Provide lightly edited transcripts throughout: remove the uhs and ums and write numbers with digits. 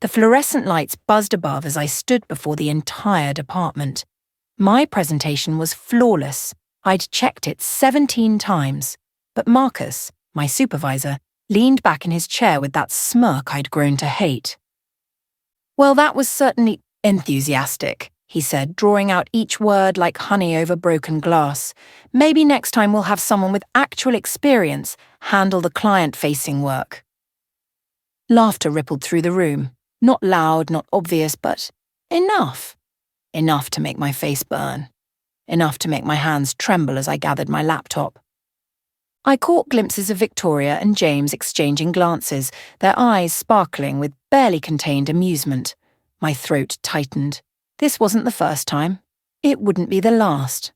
The fluorescent lights buzzed above as I stood before the entire department. My presentation was flawless. I'd checked it 17 times. But Marcus, my supervisor, leaned back in his chair with that smirk I'd grown to hate. "Well, that was certainly enthusiastic," he said, drawing out each word like honey over broken glass. "Maybe next time we'll have someone with actual experience handle the client-facing work." Laughter rippled through the room. Not loud, not obvious, but enough. Enough to make my face burn. Enough to make my hands tremble as I gathered my laptop. I caught glimpses of Victoria and James exchanging glances, their eyes sparkling with barely contained amusement. My throat tightened. This wasn't the first time. It wouldn't be the last.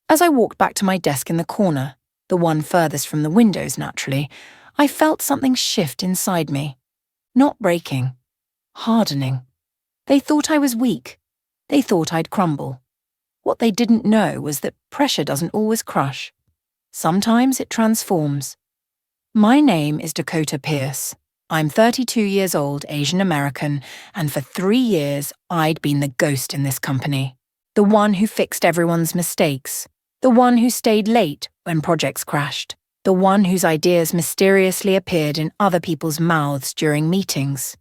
As I walked back to my desk in the corner, the one furthest from the windows naturally, I felt something shift inside me. Not breaking. Hardening. They thought I was weak. They thought I'd crumble. What they didn't know was that pressure doesn't always crush. Sometimes it transforms. My name is Dakota Pierce. I'm 32 years old, Asian American, and for 3 years I'd been the ghost in this company. The one who fixed everyone's mistakes. The one who stayed late when projects crashed. The one whose ideas mysteriously appeared in other people's mouths during meetings.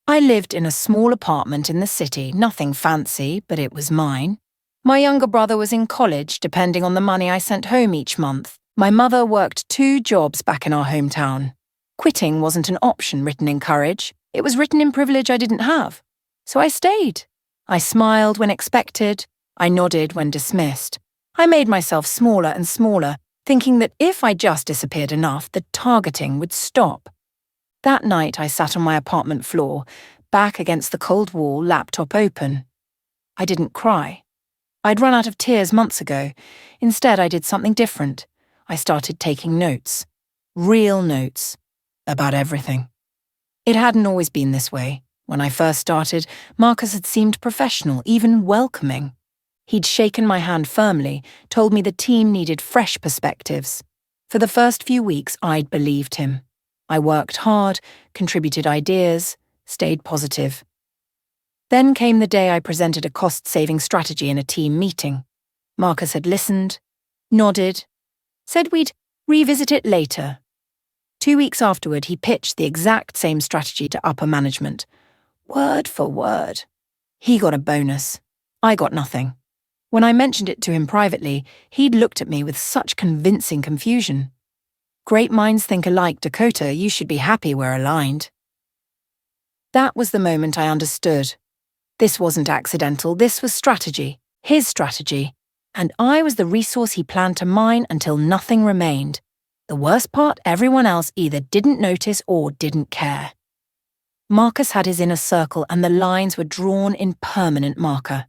I lived in a small apartment in the city, nothing fancy, but it was mine. My younger brother was in college, depending on the money I sent home each month. My mother worked 2 jobs back in our hometown. Quitting wasn't an option written in courage. It was written in privilege I didn't have. So I stayed. I smiled when expected. I nodded when dismissed. I made myself smaller and smaller, thinking that if I just disappeared enough, the targeting would stop. That night I sat on my apartment floor, back against the cold wall, laptop open. I didn't cry. I'd run out of tears months ago. Instead, I did something different. I started taking notes. Real notes. About everything. It hadn't always been this way. When I first started, Marcus had seemed professional, even welcoming. He'd shaken my hand firmly, told me the team needed fresh perspectives. For the first few weeks, I'd believed him. I worked hard, contributed ideas, stayed positive. Then came the day I presented a cost-saving strategy in a team meeting. Marcus had listened, nodded, said we'd revisit it later. 2 weeks afterward, he pitched the exact same strategy to upper management. Word for word. He got a bonus. I got nothing. When I mentioned it to him privately, he'd looked at me with such convincing confusion. Great minds think alike, Dakota. You should be happy we're aligned. That was the moment I understood. This wasn't accidental, this was strategy, his strategy, and I was the resource he planned to mine until nothing remained. The worst part, everyone else either didn't notice or didn't care. Marcus had his inner circle and the lines were drawn in permanent marker.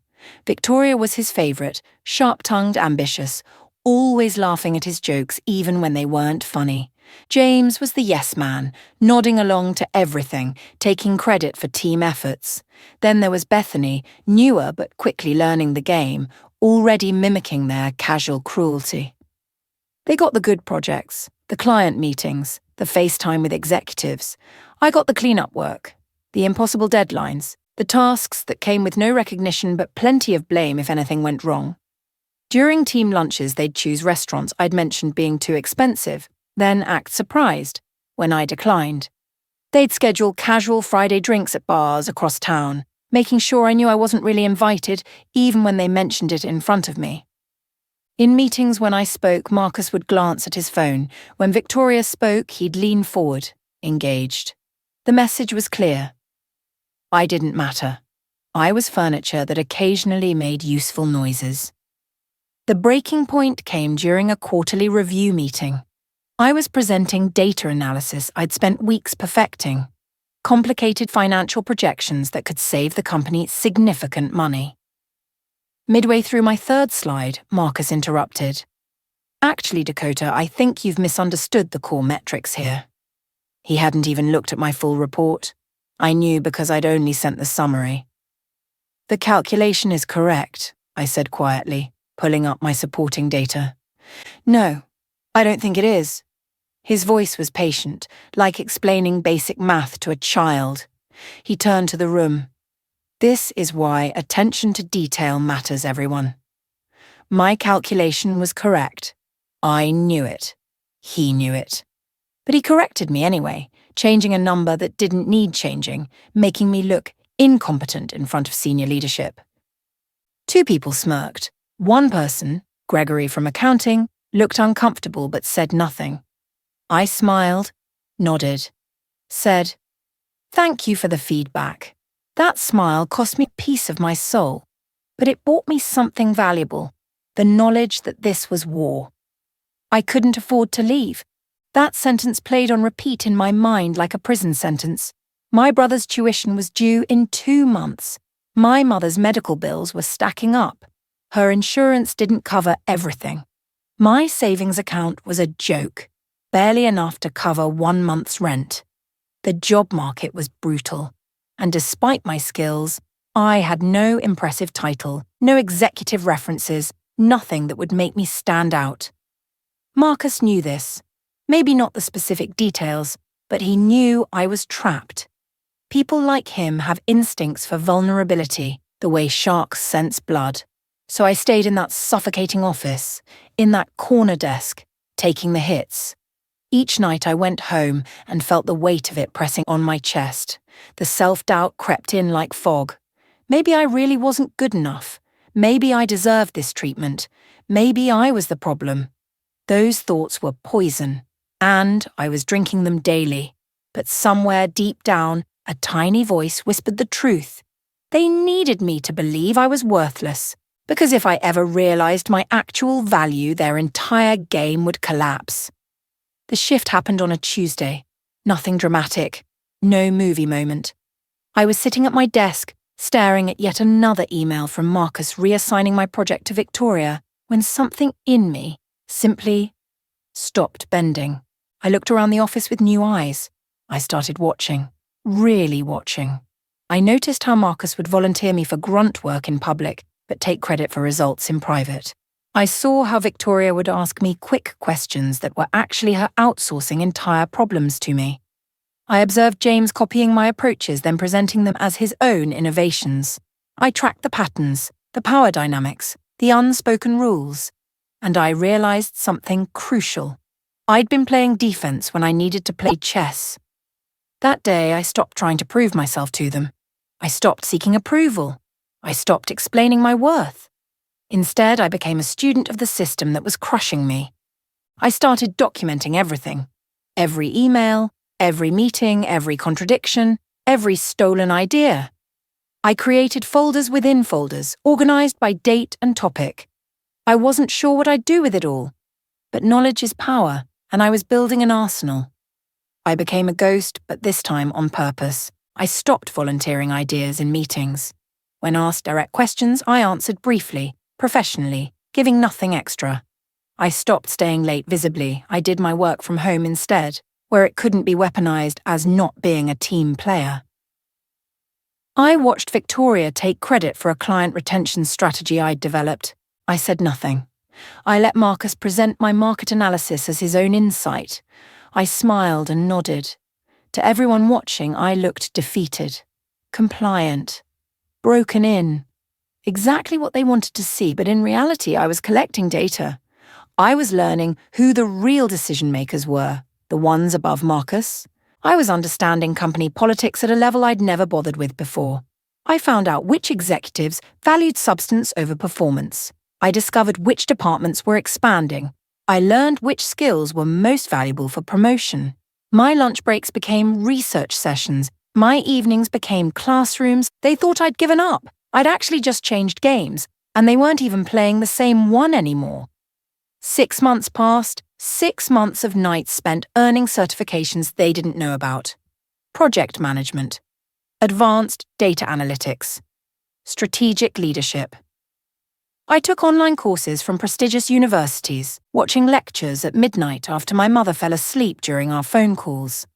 Victoria was his favourite, sharp-tongued, ambitious, always laughing at his jokes even when they weren't funny. James was the yes man, nodding along to everything, taking credit for team efforts. Then there was Bethany, newer but quickly learning the game, already mimicking their casual cruelty. They got the good projects, the client meetings, the FaceTime with executives. I got the cleanup work, the impossible deadlines, the tasks that came with no recognition but plenty of blame if anything went wrong. During team lunches, they'd choose restaurants I'd mentioned being too expensive, then act surprised when I declined. They'd schedule casual Friday drinks at bars across town, making sure I knew I wasn't really invited, even when they mentioned it in front of me. In meetings when I spoke, Marcus would glance at his phone. When Victoria spoke, he'd lean forward, engaged. The message was clear. I didn't matter. I was furniture that occasionally made useful noises. The breaking point came during a quarterly review meeting. I was presenting data analysis I'd spent weeks perfecting, complicated financial projections that could save the company significant money. Midway through my 3rd slide, Marcus interrupted. Actually, Dakota, I think you've misunderstood the core metrics here. He hadn't even looked at my full report. I knew because I'd only sent the summary. The calculation is correct, I said quietly, pulling up my supporting data. No, I don't think it is. His voice was patient, like explaining basic math to a child. He turned to the room. This is why attention to detail matters, everyone. My calculation was correct. I knew it. He knew it. But he corrected me anyway, changing a number that didn't need changing, making me look incompetent in front of senior leadership. Two people smirked. One person, Gregory from accounting, looked uncomfortable but said nothing. I smiled, nodded, said, "Thank you for the feedback." That smile cost me a piece of my soul, but it bought me something valuable, the knowledge that this was war. I couldn't afford to leave. That sentence played on repeat in my mind like a prison sentence. My brother's tuition was due in 2 months. My mother's medical bills were stacking up. Her insurance didn't cover everything. My savings account was a joke, barely enough to cover 1 month's rent. The job market was brutal, and despite my skills, I had no impressive title, no executive references, nothing that would make me stand out. Marcus knew this. Maybe not the specific details, but he knew I was trapped. People like him have instincts for vulnerability, the way sharks sense blood. So I stayed in that suffocating office, in that corner desk, taking the hits. Each night I went home and felt the weight of it pressing on my chest. The self-doubt crept in like fog. Maybe I really wasn't good enough. Maybe I deserved this treatment. Maybe I was the problem. Those thoughts were poison, and I was drinking them daily. But somewhere deep down, a tiny voice whispered the truth. They needed me to believe I was worthless, because if I ever realized my actual value, their entire game would collapse. The shift happened on a Tuesday. Nothing dramatic. No movie moment. I was sitting at my desk, staring at yet another email from Marcus reassigning my project to Victoria, when something in me simply stopped bending. I looked around the office with new eyes. I started watching. Really watching. I noticed how Marcus would volunteer me for grunt work in public, but take credit for results in private. I saw how Victoria would ask me quick questions that were actually her outsourcing entire problems to me. I observed James copying my approaches, then presenting them as his own innovations. I tracked the patterns, the power dynamics, the unspoken rules, and I realized something crucial. I'd been playing defense when I needed to play chess. That day, I stopped trying to prove myself to them. I stopped seeking approval. I stopped explaining my worth. Instead, I became a student of the system that was crushing me. I started documenting everything. Every email, every meeting, every contradiction, every stolen idea. I created folders within folders, organized by date and topic. I wasn't sure what I'd do with it all. But knowledge is power, and I was building an arsenal. I became a ghost, but this time on purpose. I stopped volunteering ideas in meetings. When asked direct questions, I answered briefly, professionally, giving nothing extra. I stopped staying late visibly. I did my work from home instead, where it couldn't be weaponized as not being a team player. I watched Victoria take credit for a client retention strategy I'd developed. I said nothing. I let Marcus present my market analysis as his own insight. I smiled and nodded. To everyone watching, I looked defeated, compliant, broken in. Exactly what they wanted to see, but in reality, I was collecting data. I was learning who the real decision makers were, the ones above Marcus. I was understanding company politics at a level I'd never bothered with before. I found out which executives valued substance over performance. I discovered which departments were expanding. I learned which skills were most valuable for promotion. My lunch breaks became research sessions. My evenings became classrooms. They thought I'd given up. I'd actually just changed games, and they weren't even playing the same one anymore. 6 months passed, 6 months of nights spent earning certifications they didn't know about. Project management, advanced data analytics, strategic leadership. I took online courses from prestigious universities, watching lectures at midnight after my mother fell asleep during our phone calls.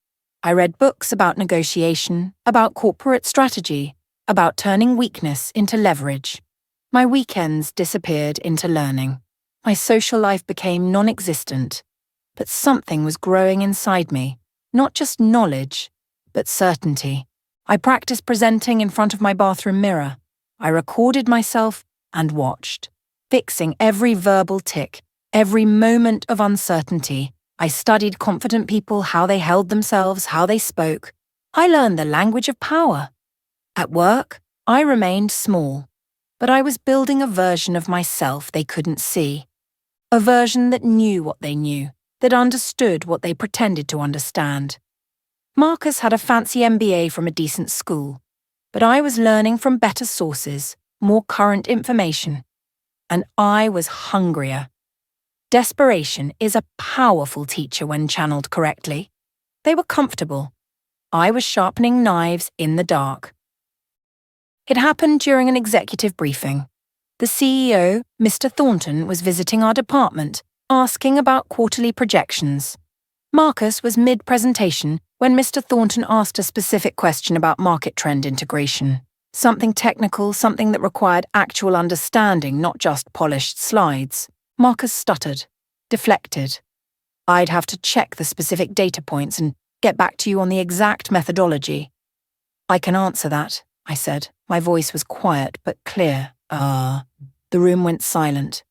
I read books about negotiation, about corporate strategy, about turning weakness into leverage. My weekends disappeared into learning. My social life became non-existent, but something was growing inside me, not just knowledge, but certainty. I practiced presenting in front of my bathroom mirror. I recorded myself and watched, fixing every verbal tic, every moment of uncertainty. I studied confident people, how they held themselves, how they spoke. I learned the language of power. At work, I remained small, but I was building a version of myself they couldn't see. A version that knew what they knew, that understood what they pretended to understand. Marcus had a fancy MBA from a decent school, but I was learning from better sources, more current information, and I was hungrier. Desperation is a powerful teacher when channeled correctly. They were comfortable. I was sharpening knives in the dark. It happened during an executive briefing. The CEO, Mr. Thornton, was visiting our department, asking about quarterly projections. Marcus was mid-presentation when Mr. Thornton asked a specific question about market trend integration. Something technical, something that required actual understanding, not just polished slides. Marcus stuttered, deflected. I'd have to check the specific data points and get back to you on the exact methodology. I can answer that, I said. My voice was quiet but clear. The room went silent.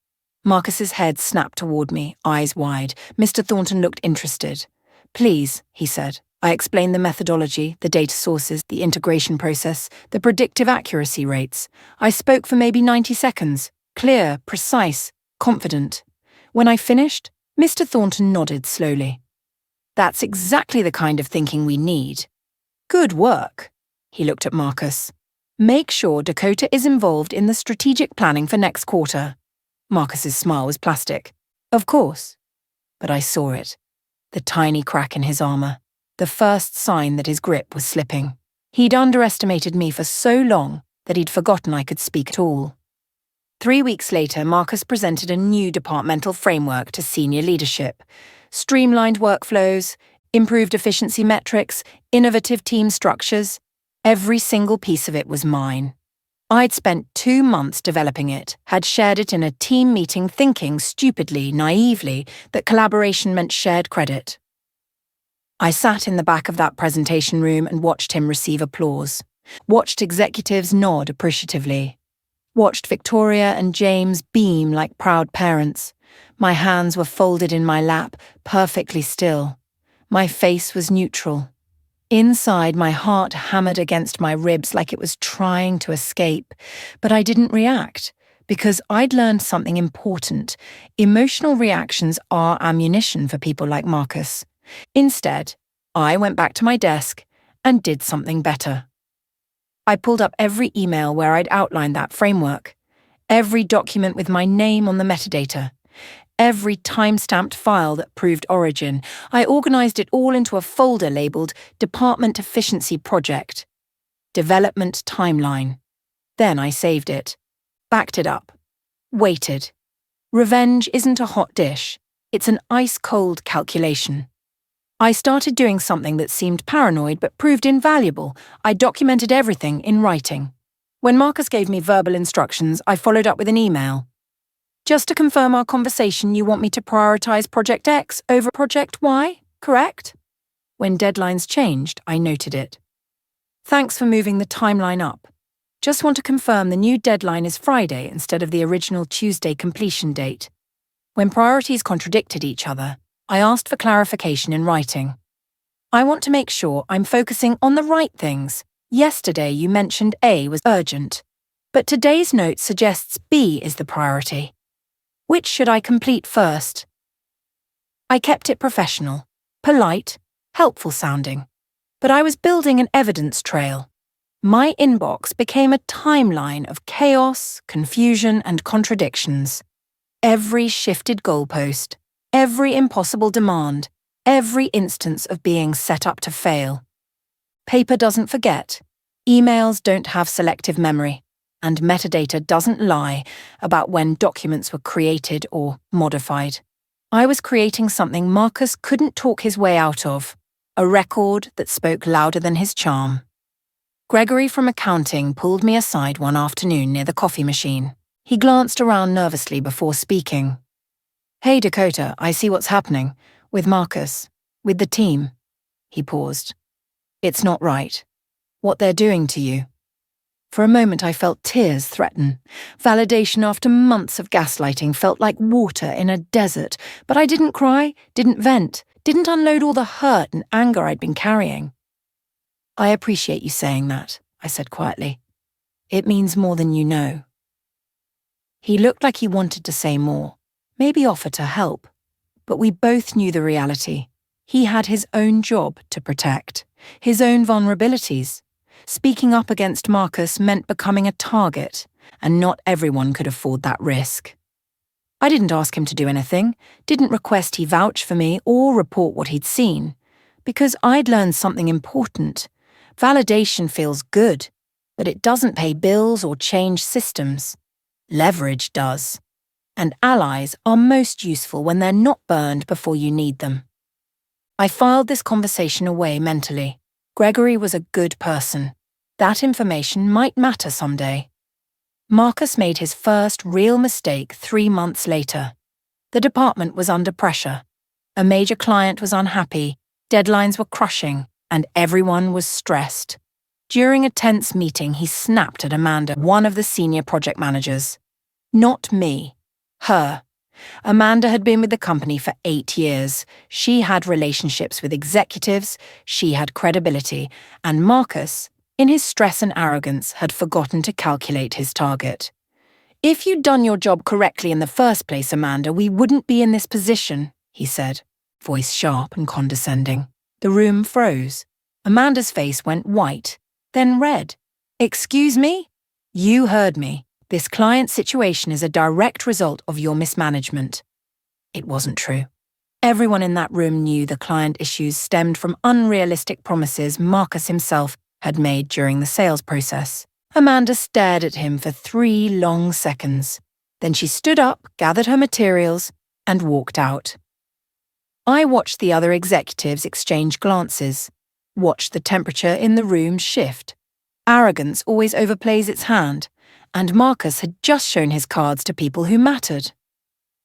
Marcus's head snapped toward me, eyes wide. Mr. Thornton looked interested. Please, he said. I explained the methodology, the data sources, the integration process, the predictive accuracy rates. I spoke for maybe 90 seconds. Clear, precise, confident. When I finished, Mr. Thornton nodded slowly. That's exactly the kind of thinking we need. Good work. He looked at Marcus. Make sure Dakota is involved in the strategic planning for next quarter. Marcus's smile was plastic. Of course. But I saw it. The tiny crack in his armor. The first sign that his grip was slipping. He'd underestimated me for so long that he'd forgotten I could speak at all. 3 weeks later, Marcus presented a new departmental framework to senior leadership. Streamlined workflows, improved efficiency metrics, innovative team structures. Every single piece of it was mine. I'd spent 2 months developing it, had shared it in a team meeting thinking stupidly, naively, that collaboration meant shared credit. I sat in the back of that presentation room and watched him receive applause. Watched executives nod appreciatively. Watched Victoria and James beam like proud parents. My hands were folded in my lap, perfectly still. My face was neutral. Inside, my heart hammered against my ribs like it was trying to escape, but I didn't react, because I'd learned something important. Emotional reactions are ammunition for people like Marcus. Instead, I went back to my desk and did something better. I pulled up every email where I'd outlined that framework, every document with my name on the metadata, every time-stamped file that proved origin. I organized it all into a folder labeled Department Efficiency Project. Development Timeline. Then I saved it. Backed it up. Waited. Revenge isn't a hot dish. It's an ice-cold calculation. I started doing something that seemed paranoid but proved invaluable. I documented everything in writing. When Marcus gave me verbal instructions, I followed up with an email. Just to confirm our conversation, you want me to prioritize Project X over Project Y, correct? When deadlines changed, I noted it. Thanks for moving the timeline up. Just want to confirm the new deadline is Friday instead of the original Tuesday completion date. When priorities contradicted each other, I asked for clarification in writing. I want to make sure I'm focusing on the right things. Yesterday you mentioned A was urgent, but today's note suggests B is the priority. Which should I complete first? I kept it professional, polite, helpful sounding, but I was building an evidence trail. My inbox became a timeline of chaos, confusion, and contradictions. Every shifted goalpost, every impossible demand, every instance of being set up to fail. Paper doesn't forget, emails don't have selective memory. And metadata doesn't lie about when documents were created or modified. I was creating something Marcus couldn't talk his way out of, a record that spoke louder than his charm. Gregory from accounting pulled me aside one afternoon near the coffee machine. He glanced around nervously before speaking. Hey, Dakota, I see what's happening. With Marcus. With the team. He paused. It's not right. What they're doing to you. For a moment I felt tears threaten. Validation after months of gaslighting felt like water in a desert, but I didn't cry, didn't vent, didn't unload all the hurt and anger I'd been carrying. I appreciate you saying that, I said quietly. It means more than you know. He looked like he wanted to say more, maybe offer to help, but we both knew the reality. He had his own job to protect, his own vulnerabilities. Speaking up against Marcus meant becoming a target, and not everyone could afford that risk. I didn't ask him to do anything, didn't request he vouch for me or report what he'd seen, because I'd learned something important. Validation feels good, but it doesn't pay bills or change systems. Leverage does. And allies are most useful when they're not burned before you need them. I filed this conversation away mentally. Gregory was a good person. That information might matter someday. Marcus made his first real mistake 3 months later. The department was under pressure. A major client was unhappy, deadlines were crushing, and everyone was stressed. During a tense meeting, he snapped at Amanda, one of the senior project managers. Not me. Her. Amanda had been with the company for 8 years. She had relationships with executives, she had credibility, and Marcus, in his stress and arrogance, had forgotten to calculate his target. If you'd done your job correctly in the first place, Amanda, we wouldn't be in this position, he said, voice sharp and condescending. The room froze. Amanda's face went white, then red. Excuse me? You heard me. This client situation is a direct result of your mismanagement. It wasn't true. Everyone in that room knew the client issues stemmed from unrealistic promises Marcus himself had made during the sales process. Amanda stared at him for 3 long seconds. Then she stood up, gathered her materials, and walked out. I watched the other executives exchange glances, watched the temperature in the room shift. Arrogance always overplays its hand, and Marcus had just shown his cards to people who mattered.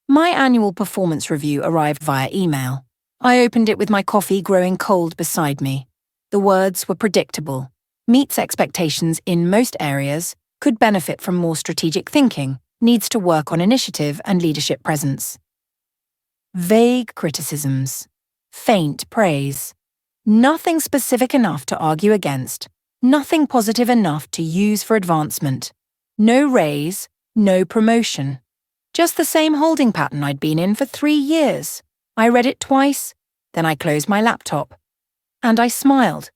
My annual performance review arrived via email. I opened it with my coffee growing cold beside me. The words were predictable. Meets expectations in most areas, could benefit from more strategic thinking, needs to work on initiative and leadership presence. Vague criticisms. Faint praise. Nothing specific enough to argue against. Nothing positive enough to use for advancement. No raise, no promotion. Just the same holding pattern I'd been in for 3 years. I read it twice, then I closed my laptop. And I smiled,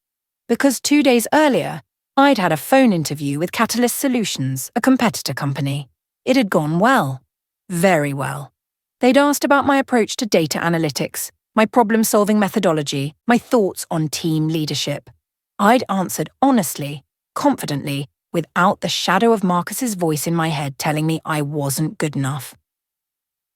because 2 days earlier, I'd had a phone interview with Catalyst Solutions, a competitor company. It had gone well. Very well. They'd asked about my approach to data analytics, my problem-solving methodology, my thoughts on team leadership. I'd answered honestly, confidently, without the shadow of Marcus's voice in my head telling me I wasn't good enough.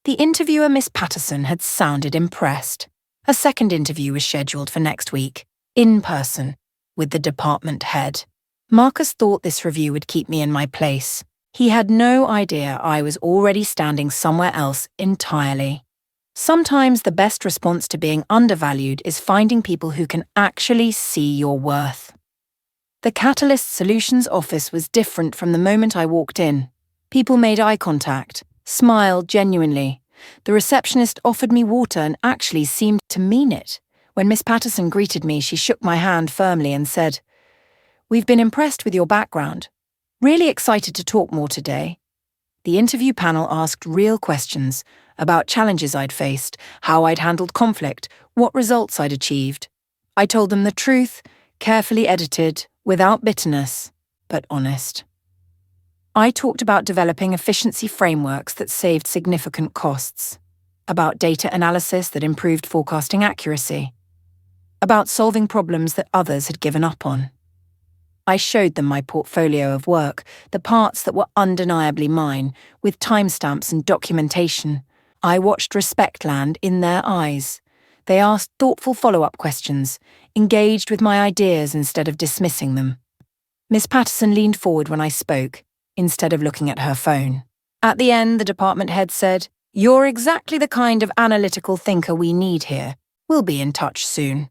The interviewer, Miss Patterson, had sounded impressed. A second interview was scheduled for next week, in person, with the department head. Marcus thought this review would keep me in my place. He had no idea I was already standing somewhere else entirely. Sometimes the best response to being undervalued is finding people who can actually see your worth. The Catalyst Solutions office was different from the moment I walked in. People made eye contact, smiled genuinely. The receptionist offered me water and actually seemed to mean it. When Miss Patterson greeted me, she shook my hand firmly and said, "We've been impressed with your background. Really excited to talk more today." The interview panel asked real questions about challenges I'd faced, how I'd handled conflict, what results I'd achieved. I told them the truth, carefully edited, without bitterness, but honest. I talked about developing efficiency frameworks that saved significant costs, about data analysis that improved forecasting accuracy, about solving problems that others had given up on. I showed them my portfolio of work, the parts that were undeniably mine, with timestamps and documentation. I watched respect land in their eyes. They asked thoughtful follow-up questions, engaged with my ideas instead of dismissing them. Miss Patterson leaned forward when I spoke, instead of looking at her phone. At the end, the department head said, "You're exactly the kind of analytical thinker we need here. We'll be in touch soon."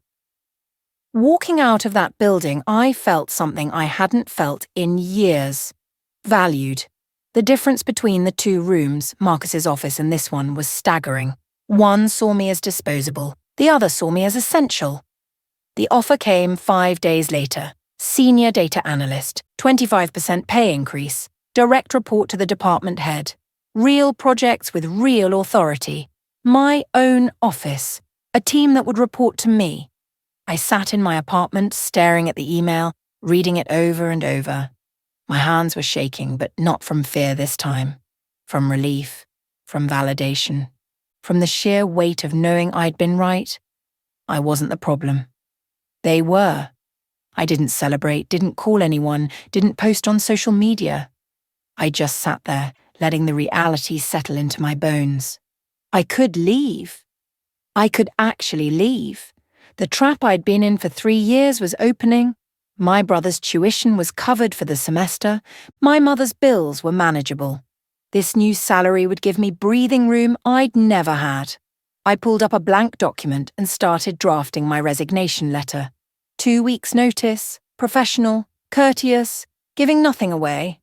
Walking out of that building, I felt something I hadn't felt in years. Valued. The difference between the two rooms, Marcus's office and this one, was staggering. One saw me as disposable, the other saw me as essential. The offer came 5 days later. Senior data analyst, 25% pay increase, direct report to the department head, real projects with real authority, my own office, a team that would report to me. I sat in my apartment, staring at the email, reading it over and over. My hands were shaking, but not from fear this time. From relief, from validation, from the sheer weight of knowing I'd been right. I wasn't the problem. They were. I didn't celebrate, didn't call anyone, didn't post on social media. I just sat there, letting the reality settle into my bones. I could leave. I could actually leave. The trap I'd been in for 3 years was opening. My brother's tuition was covered for the semester. My mother's bills were manageable. This new salary would give me breathing room I'd never had. I pulled up a blank document and started drafting my resignation letter. 2 weeks' notice, professional, courteous, giving nothing away.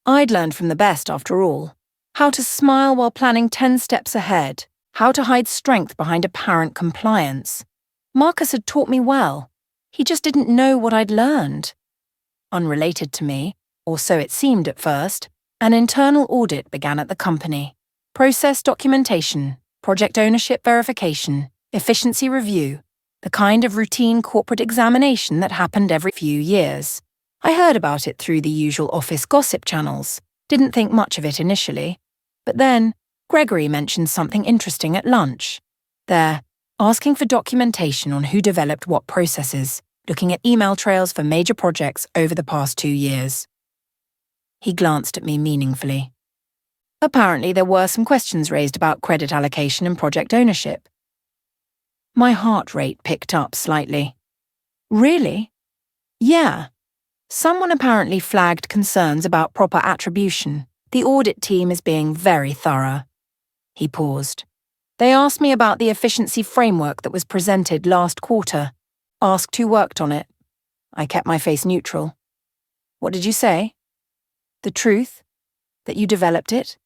I'd learned from the best after all. How to smile while planning 10 steps ahead. How to hide strength behind apparent compliance. Marcus had taught me well. He just didn't know what I'd learned. Unrelated to me, or so it seemed at first, an internal audit began at the company. Process documentation, project ownership verification, efficiency review, the kind of routine corporate examination that happened every few years. I heard about it through the usual office gossip channels, didn't think much of it initially. But then, Gregory mentioned something interesting at lunch. There, asking for documentation on who developed what processes, looking at email trails for major projects over the past 2 years. He glanced at me meaningfully. Apparently, there were some questions raised about credit allocation and project ownership. My heart rate picked up slightly. Really? Yeah. Someone apparently flagged concerns about proper attribution. The audit team is being very thorough. He paused. They asked me about the efficiency framework that was presented last quarter. Asked who worked on it. I kept my face neutral. What did you say? The truth? That you developed it?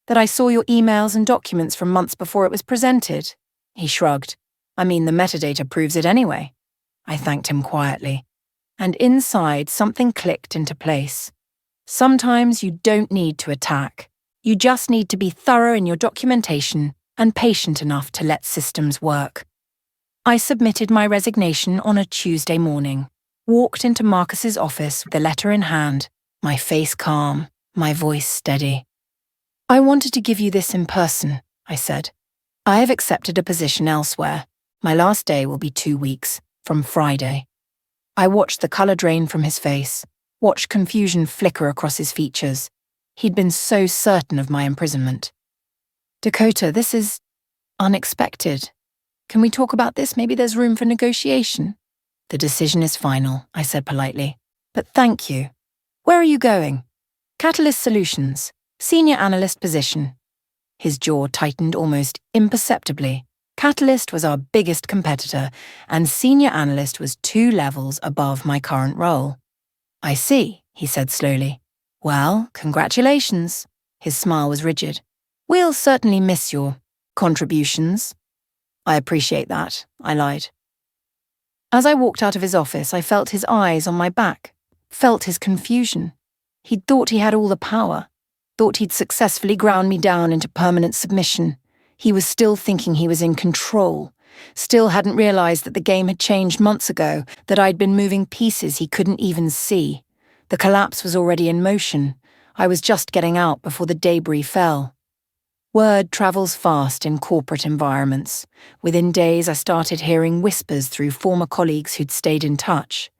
That I saw your emails and documents from months before it was presented? He shrugged. I mean, the metadata proves it anyway. I thanked him quietly. And inside, something clicked into place. Sometimes you don't need to attack. You just need to be thorough in your documentation and patient enough to let systems work. I submitted my resignation on a Tuesday morning, walked into Marcus's office with the letter in hand, my face calm, my voice steady. I wanted to give you this in person, I said. I have accepted a position elsewhere. My last day will be 2 weeks, from Friday. I watched the colour drain from his face, watched confusion flicker across his features. He'd been so certain of my imprisonment. Dakota, this is unexpected. Can we talk about this? Maybe there's room for negotiation. The decision is final, I said politely. But thank you. Where are you going? Catalyst Solutions, senior analyst position. His jaw tightened almost imperceptibly. Catalyst was our biggest competitor, and senior analyst was 2 levels above my current role. I see, he said slowly. Well, congratulations. His smile was rigid. We'll certainly miss your contributions. I appreciate that, I lied. As I walked out of his office, I felt his eyes on my back, felt his confusion. He'd thought he had all the power, thought he'd successfully ground me down into permanent submission. He was still thinking he was in control, still hadn't realized that the game had changed months ago, that I'd been moving pieces he couldn't even see. The collapse was already in motion. I was just getting out before the debris fell. Word travels fast in corporate environments. Within days, I started hearing whispers through former colleagues who'd stayed in touch.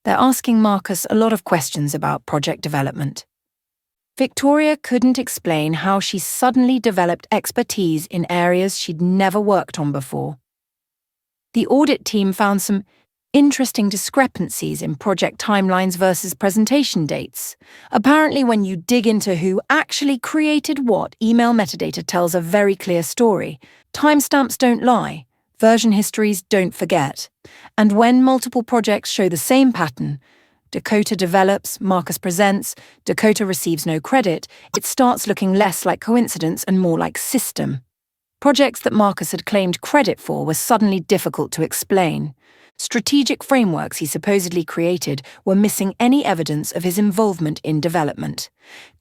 They're asking Marcus a lot of questions about project development. Victoria couldn't explain how she suddenly developed expertise in areas she'd never worked on before. The audit team found some interesting discrepancies in project timelines versus presentation dates. Apparently, when you dig into who actually created what, email metadata tells a very clear story. Timestamps don't lie. Version histories don't forget. And when multiple projects show the same pattern, Dakota develops, Marcus presents, Dakota receives no credit, it starts looking less like coincidence and more like system. Projects that Marcus had claimed credit for were suddenly difficult to explain. Strategic frameworks he supposedly created were missing any evidence of his involvement in development.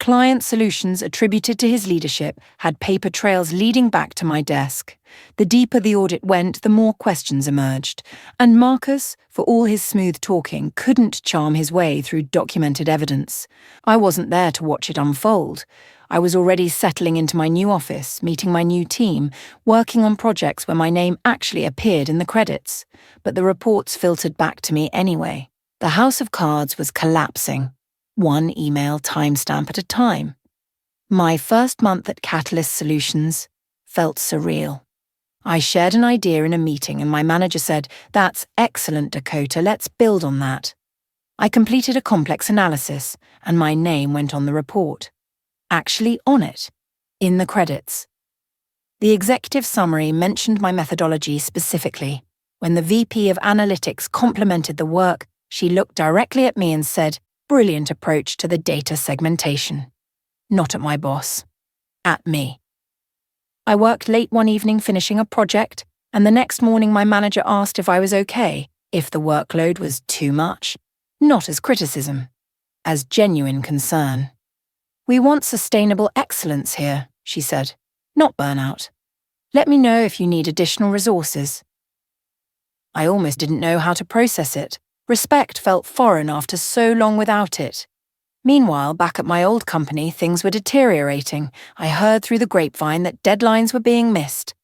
Client solutions attributed to his leadership had paper trails leading back to my desk. The deeper the audit went, the more questions emerged. And Marcus, for all his smooth talking, couldn't charm his way through documented evidence. I wasn't there to watch it unfold. I was already settling into my new office, meeting my new team, working on projects where my name actually appeared in the credits. But the reports filtered back to me anyway. The house of cards was collapsing, one email timestamp at a time. My first month at Catalyst Solutions felt surreal. I shared an idea in a meeting and my manager said, "That's excellent, Dakota, let's build on that." I completed a complex analysis and my name went on the report. Actually on it, in the credits. The executive summary mentioned my methodology specifically. When the VP of Analytics complimented the work, she looked directly at me and said, "Brilliant approach to the data segmentation." Not at my boss. At me. I worked late one evening finishing a project, and the next morning my manager asked if I was okay, if the workload was too much. Not as criticism, as genuine concern. "We want sustainable excellence here," she said, "not burnout. Let me know if you need additional resources." I almost didn't know how to process it. Respect felt foreign after so long without it. Meanwhile, back at my old company, things were deteriorating. I heard through the grapevine that deadlines were being missed,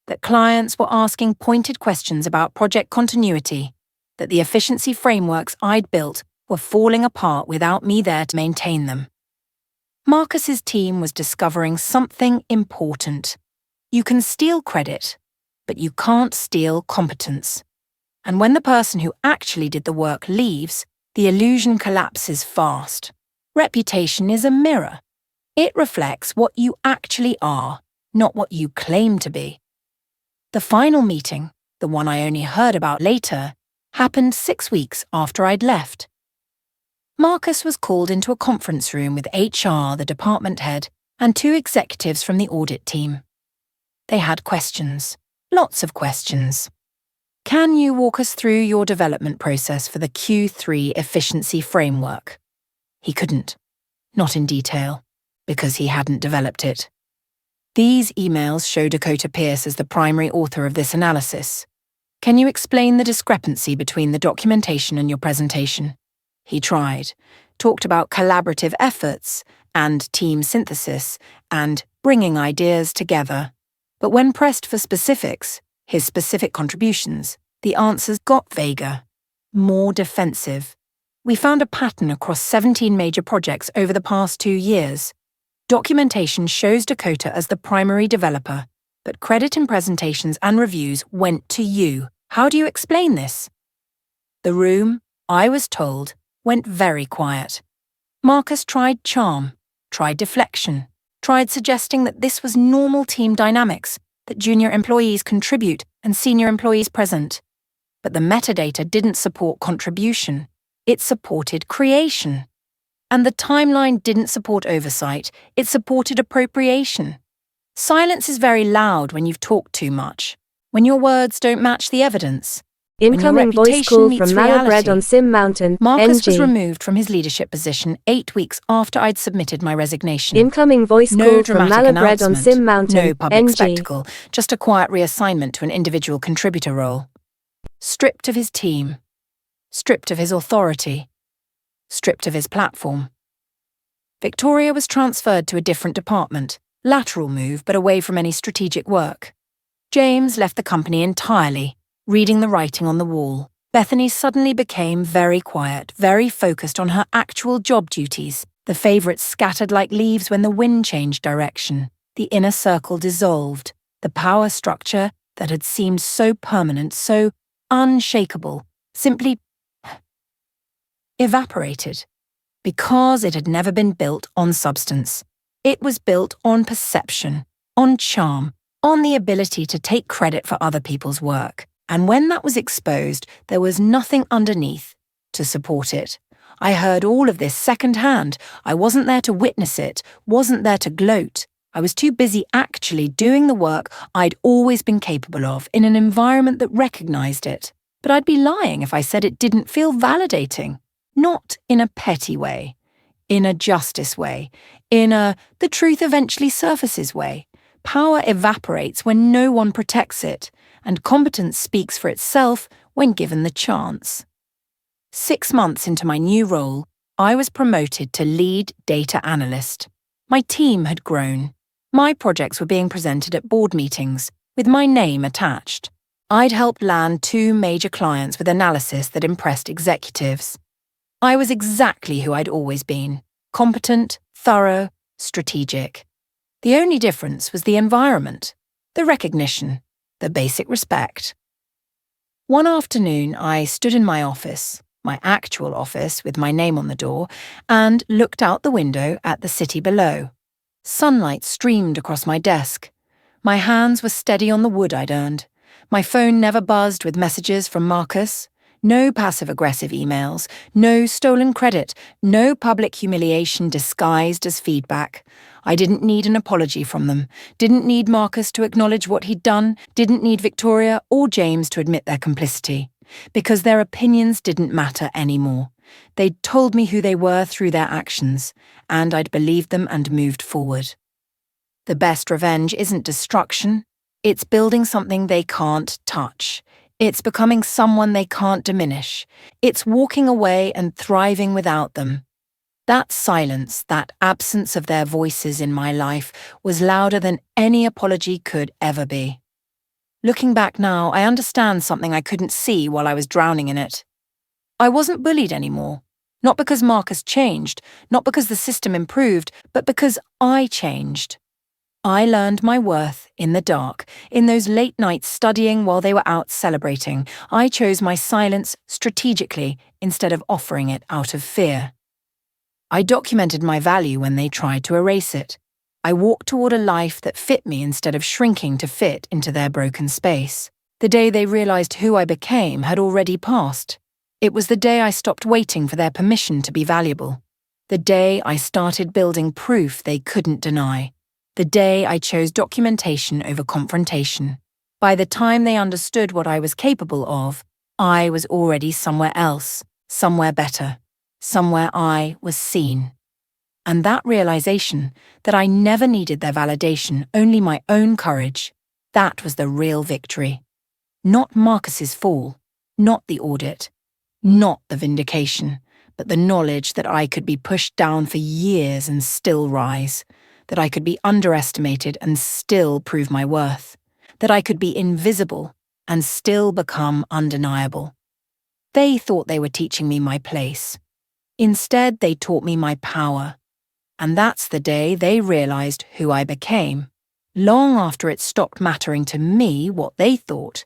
that clients were asking pointed questions about project continuity, that the efficiency frameworks I'd built were falling apart without me there to maintain them. Marcus's team was discovering something important. You can steal credit, but you can't steal competence. And when the person who actually did the work leaves, the illusion collapses fast. Reputation is a mirror. It reflects what you actually are, not what you claim to be. The final meeting, the one I only heard about later, happened 6 weeks after I'd left. Marcus was called into a conference room with HR, the department head, and 2 executives from the audit team. They had questions, lots of questions. "Can you walk us through your development process for the Q3 efficiency framework?" He couldn't, not in detail, because he hadn't developed it. These emails show Dakota Pierce as the primary author of this analysis. "Can you explain the discrepancy between the documentation and your presentation?" He tried, talked about collaborative efforts and team synthesis and bringing ideas together. But when pressed for specifics, his specific contributions, the answers got vaguer, more defensive. We found a pattern across 17 major projects over the past 2 years. Documentation shows Dakota as the primary developer, but credit in presentations and reviews went to you. How do you explain this? The room, I was told, went very quiet. Marcus tried charm, tried deflection, tried suggesting that this was normal team dynamics, that junior employees contribute and senior employees present. But the metadata didn't support contribution. It supported creation. And the timeline didn't support oversight. It supported appropriation. Silence is very loud when you've talked too much, when your words don't match the evidence. Incoming voice call from Malabred on Sim Mountain, Marcus NG. was removed from his leadership position 8 weeks after I'd submitted my resignation. Incoming voice No call from dramatic Malabred on announcement, Sim Mountain, no public NG. spectacle, just a quiet reassignment to an individual contributor role. Stripped of his team, stripped of his authority, stripped of his platform. Victoria was transferred to a different department, lateral move but away from any strategic work. James left the company entirely, reading the writing on the wall. Bethany suddenly became very quiet, very focused on her actual job duties. The favourites scattered like leaves when the wind changed direction. The inner circle dissolved. The power structure that had seemed so permanent, so unshakable, simply evaporated. Because it had never been built on substance. It was built on perception, on charm, on the ability to take credit for other people's work. And when that was exposed, there was nothing underneath to support it. I heard all of this secondhand. I wasn't there to witness it, wasn't there to gloat. I was too busy actually doing the work I'd always been capable of in an environment that recognized it. But I'd be lying if I said it didn't feel validating. Not in a petty way, in a justice way, in a the truth eventually surfaces way. Power evaporates when no one protects it, and competence speaks for itself when given the chance. 6 months into my new role, I was promoted to lead data analyst. My team had grown. My projects were being presented at board meetings, with my name attached. I'd helped land 2 major clients with analysis that impressed executives. I was exactly who I'd always been: competent, thorough, strategic. The only difference was the environment, the recognition, the basic respect. One afternoon, I stood in my office, my actual office with my name on the door, and looked out the window at the city below. Sunlight streamed across my desk. My hands were steady on the wood I'd earned. My phone never buzzed with messages from Marcus. No passive-aggressive emails, no stolen credit, no public humiliation disguised as feedback. I didn't need an apology from them, didn't need Marcus to acknowledge what he'd done, didn't need Victoria or James to admit their complicity, because their opinions didn't matter anymore. They'd told me who they were through their actions, and I'd believed them and moved forward. The best revenge isn't destruction, it's building something they can't touch. It's becoming someone they can't diminish. It's walking away and thriving without them. That silence, that absence of their voices in my life, was louder than any apology could ever be. Looking back now, I understand something I couldn't see while I was drowning in it. I wasn't bullied anymore. Not because Marcus changed, not because the system improved, but because I changed. I learned my worth in the dark, in those late nights studying while they were out celebrating. I chose my silence strategically instead of offering it out of fear. I documented my value when they tried to erase it. I walked toward a life that fit me instead of shrinking to fit into their broken space. The day they realized who I became had already passed. It was the day I stopped waiting for their permission to be valuable. The day I started building proof they couldn't deny. The day I chose documentation over confrontation. By the time they understood what I was capable of, I was already somewhere else, somewhere better, somewhere I was seen. And that realization, that I never needed their validation, only my own courage, that was the real victory. Not Marcus's fall, not the audit, not the vindication, but the knowledge that I could be pushed down for years and still rise. That I could be underestimated and still prove my worth, that I could be invisible and still become undeniable. They thought they were teaching me my place. Instead, they taught me my power. And that's the day they realized who I became, long after it stopped mattering to me what they thought.